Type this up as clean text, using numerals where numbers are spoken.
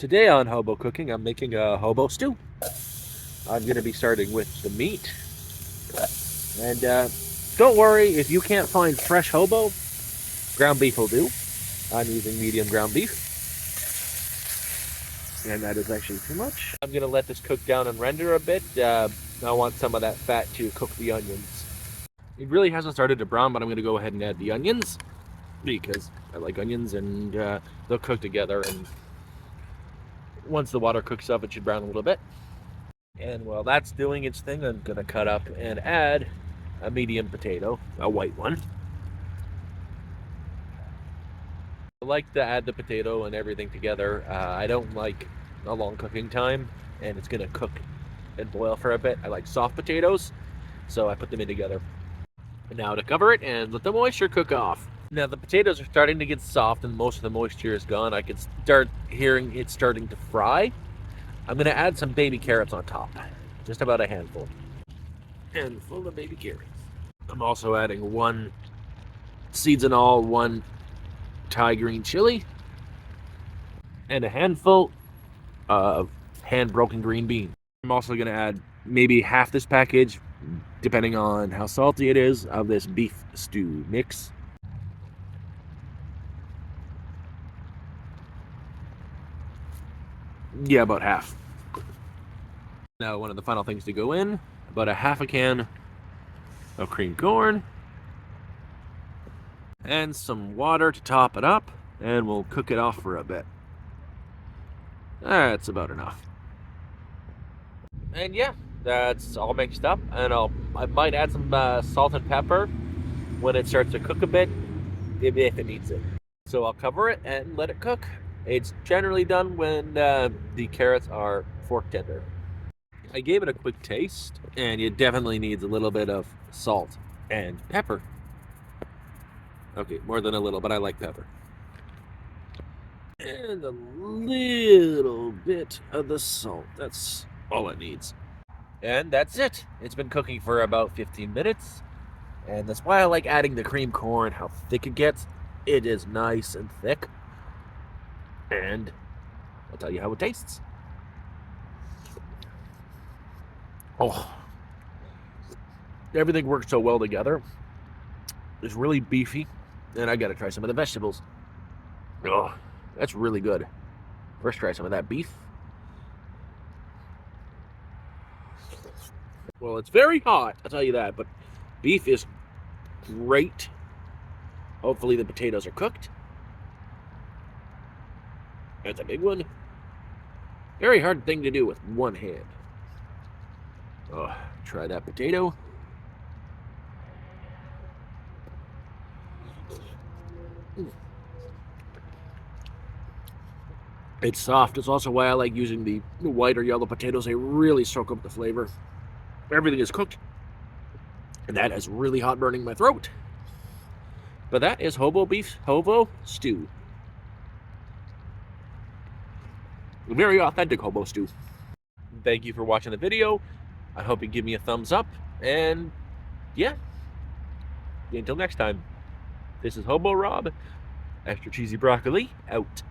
Today on Hobo Cooking, I'm making a hobo stew. I'm going to be starting with the meat. And don't worry, if you can't find fresh hobo, ground beef will do. I'm using medium ground beef. And that is actually too much. I'm going to let this cook down and render a bit. I want some of that fat to cook the onions. It really hasn't started to brown, but I'm going to go ahead and add the onions because I like onions, and they'll cook together, and once the water cooks up, it should brown a little bit. And while that's doing its thing, I'm going to cut up and add a medium potato, a white one. I like to add the potato and everything together. I don't like a long cooking time, and it's going to cook and boil for a bit. I like soft potatoes, so I put them in together. And now to cover it and let the moisture cook off. Now the potatoes are starting to get soft and most of the moisture is gone. I can start hearing it starting to fry. I'm going to add some baby carrots on top, just about a handful. Handful of baby carrots. I'm also adding one seeds and all, one Thai green chili, and a handful of hand-broken green beans. I'm also going to add maybe half this package, depending on how salty it is, of this beef stew mix. Yeah, about half. Now one of the final things to go in, about a half a can of creamed corn, and some water to top it up, and we'll cook it off for a bit. That's about enough. And yeah, that's all mixed up, and I might add some salt and pepper when it starts to cook a bit, if it needs it. So I'll cover it and let it cook. It's generally done when the carrots are fork tender. I gave it a quick taste, and it definitely needs a little bit of salt and pepper. Okay, more than a little, but I like pepper. And a little bit of the salt. That's all it needs. And that's it. It's been cooking for about 15 minutes. And that's why I like adding the cream corn, how thick it gets. It is nice and thick. And I'll tell you how it tastes. Oh, everything works so well together. It's really beefy, and I gotta try some of the vegetables. Oh, that's really good. First, try some of that beef. Well, it's very hot, I'll tell you that, but beef is great. Hopefully the potatoes are cooked. That's a big one. Very hard thing to do with one hand. Oh, try that potato. It's soft. It's also why I like using the white or yellow potatoes. They really soak up the flavor. Everything is cooked. And that is really hot, burning my throat. But that is hobo stew. Very authentic hobo stew. Thank you for watching the video. I hope you give me a thumbs up. And yeah, until next time, this is Hobo Rob, extra cheesy broccoli, out.